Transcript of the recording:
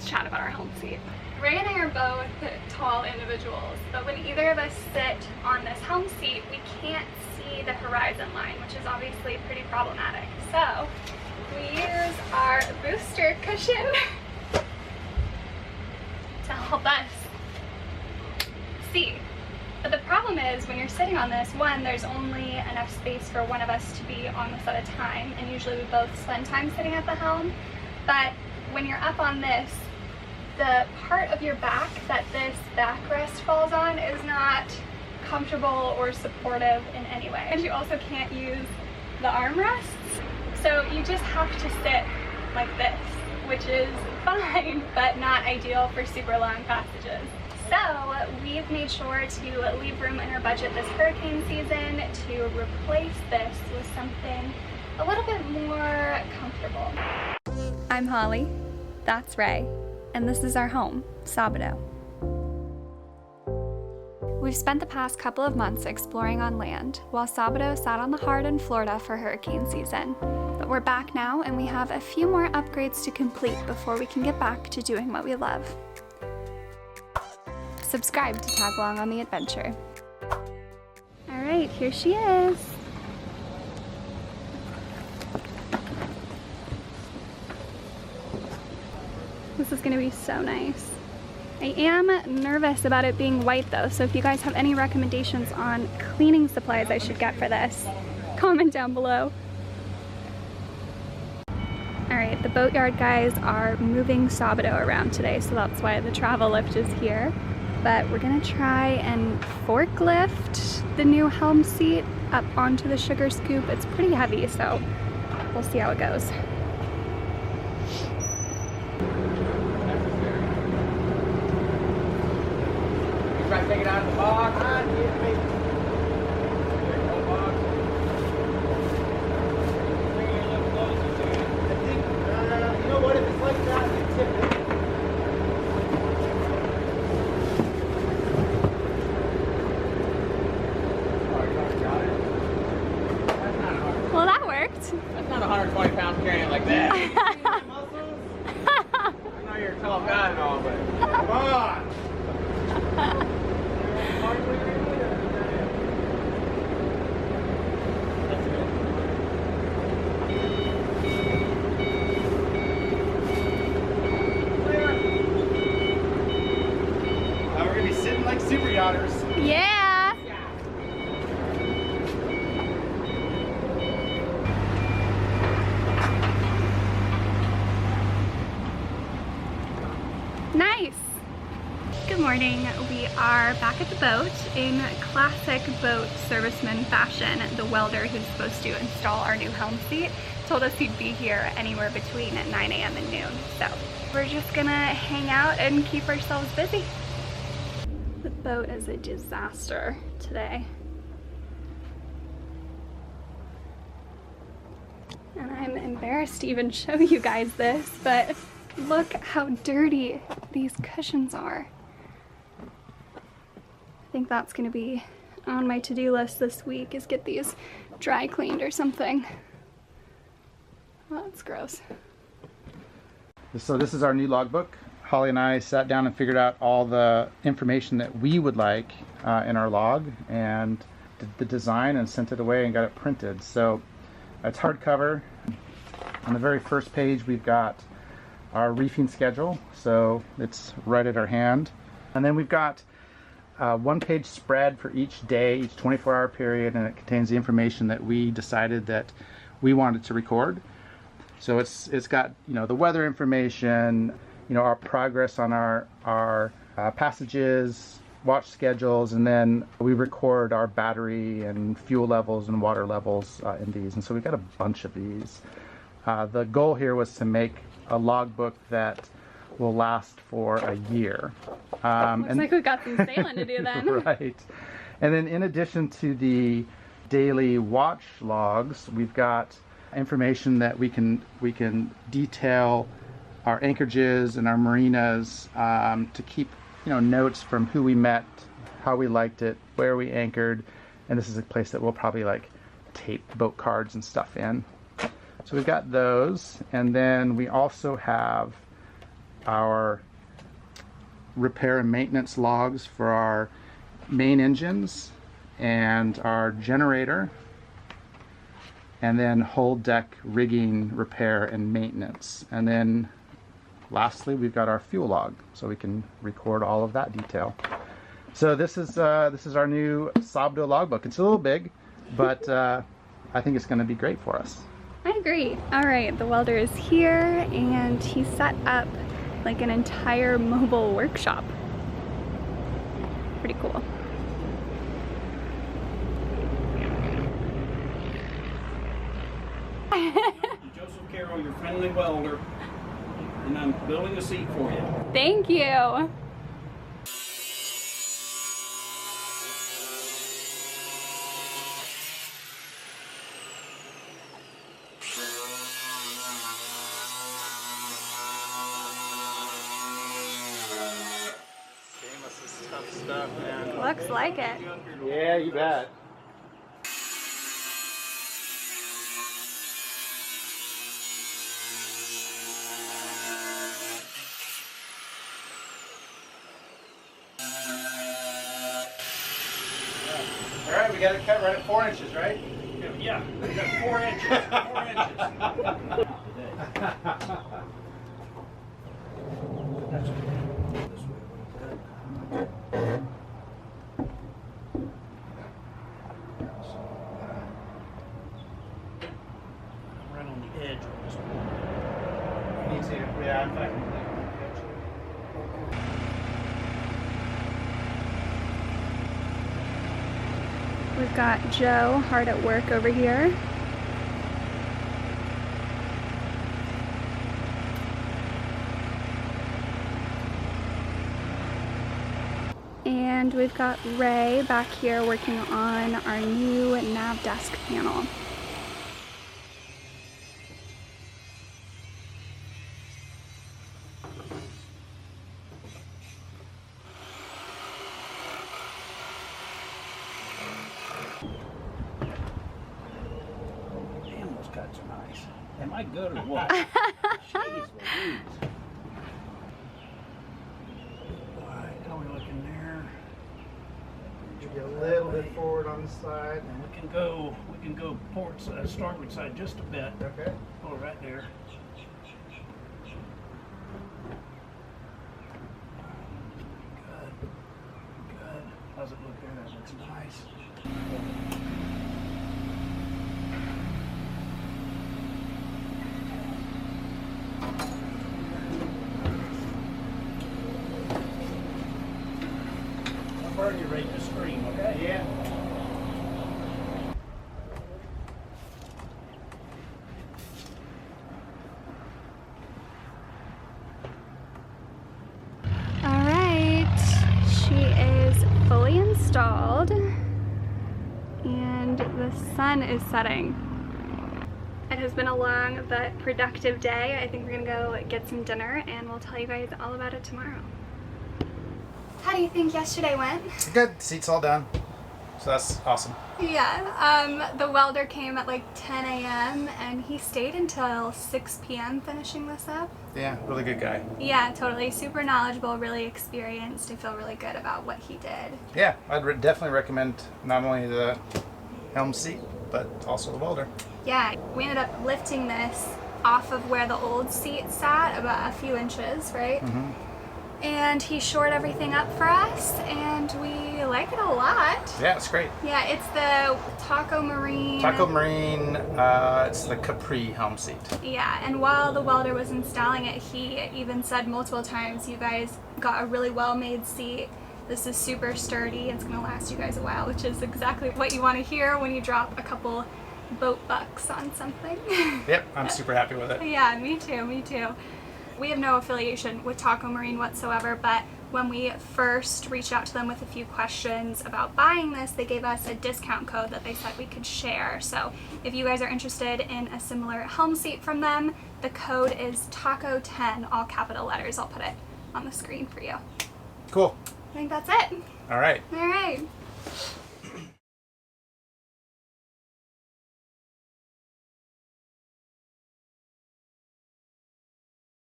let's chat about our Helm seat. Ray and I are both tall individuals, but when either of us sit on this Helm seat, we can't see the horizon line, which is obviously pretty problematic. So we use our booster cushion to help us see. But the problem is when you're sitting on this, one, there's only enough space for one of us to be on this at a time, and usually we both spend time sitting at the helm. But when you're up on this, the part of your back that this backrest falls on is not comfortable or supportive in any way. And you also can't use the armrests, so you just have to sit like this, which is fine, but not ideal for super long passages. So we've made sure to leave room in our budget this hurricane season to replace this with something a little bit more comfortable. I'm Holly, that's Ray, and this is our home, Sabado. We've spent the past couple of months exploring on land, while Sabado sat on the hard in Florida for hurricane season. But we're back now, and we have a few more upgrades to complete before we can get back to doing what we love. Subscribe to tag along on the adventure. All right, here she is. This is gonna be so nice. I am nervous about it being white though, so if you guys have any recommendations on cleaning supplies I should get for this, comment down below. All right, the boatyard guys are moving Sabado around today, so that's why the travel lift is here. But we're gonna try and forklift the new Helm seat up onto the sugar scoop. It's pretty heavy, so we'll see how it goes. Try to take it out of the box. You know what? If it's like that, you tip it. Well, that worked. That's not 120 pounds carrying it like that. I know you're a tall guy and all, but come on. We're gonna be sitting like super yachters. Yeah. Nice. Good morning. We are back at the boat in classic boat serviceman fashion. The welder who's supposed to install our new Helm seat told us he'd be here anywhere between 9 a.m. and noon. So we're just gonna hang out and keep ourselves busy. The boat is a disaster today. And I'm embarrassed to even show you guys this, but look how dirty these cushions are. I think that's gonna be on my to-do list this week, is get these dry cleaned or something. Well, that's gross. So this is our new logbook. Holly and I sat down and figured out all the information that we would like in our log and did the design and sent it away and got it printed. So it's hardcover. On the very first page we've got our reefing schedule, so it's right at our hand. And then we've got a one-page spread for each day, each 24-hour period, and it contains the information that we decided that we wanted to record. So it's got, you know, the weather information, you know, our progress on our passages, watch schedules, and then we record our battery and fuel levels and water levels in these. And so we've got a bunch of these. The goal here was to make a logbook that will last for a year. Looks like we've got some sailing to do then. Right. And then in addition to the daily watch logs, we've got information that we can detail our anchorages and our marinas, to keep, you know, notes from who we met, how we liked it, where we anchored, and this is a place that we'll probably like tape boat cards and stuff in. So we've got those, and then we also have our repair and maintenance logs for our main engines and our generator, and then whole deck rigging repair and maintenance. And then lastly, we've got our fuel log, so we can record all of that detail. So this is our new Sabdo logbook. It's a little big, but I think it's going to be great for us. I agree. All right, the welder is here, and he set up like an entire mobile workshop. Pretty cool. Joseph Carroll, your friendly welder, and I'm building a seat for you. Thank you. Tough stuff, man. Looks like it. Yeah, you bet. All right, we got it cut right at 4 inches, right? Yeah, we got 4 inches. 4 inches. That's okay. This way a little bit. Right on the edge of this one. Me too. Yeah, in fact. We've got Joe hard at work over here. And we've got Ray back here working on our new nav desk panel. Damn, those cuts are nice. Am I good or what? Jeez Louise. Alright, how are we looking there? Maybe a little bit forward on the side. And we can go port starboard side just a bit. Okay. Oh, right there. Good. Good. How's it look there? That looks nice. I'll burn you right to scream, okay? Yeah. All right, she is fully installed and the sun is setting. It has been a long but productive day. I think we're gonna go get some dinner and we'll tell you guys all about it tomorrow. How do you think yesterday went? Good. Seat's all done. So that's awesome. Yeah, the welder came at like 10 a.m. and he stayed until 6 p.m. finishing this up. Yeah, really good guy. Yeah, totally. Super knowledgeable, really experienced. I feel really good about what he did. Yeah, I'd definitely recommend not only the Helm seat, but also the welder. Yeah, we ended up lifting this off of where the old seat sat about a few inches, right? Mm-hmm. And he shored everything up for us, and we like it a lot. Yeah, it's great. Yeah, it's the TACO Marine. TACO Marine, it's the Capri Helm seat. Yeah, and while the welder was installing it, he even said multiple times, you guys got a really well-made seat. This is super sturdy. It's gonna last you guys a while, which is exactly what you want to hear when you drop a couple boat bucks on something. Yep, I'm super happy with it. Yeah, me too, me too. We have no affiliation with TACO Marine whatsoever, but when we first reached out to them with a few questions about buying this, they gave us a discount code that they said we could share. So if you guys are interested in a similar helm seat from them, the code is TACO10, all capital letters. I'll put it on the screen for you. Cool. I think that's it. All right. All right.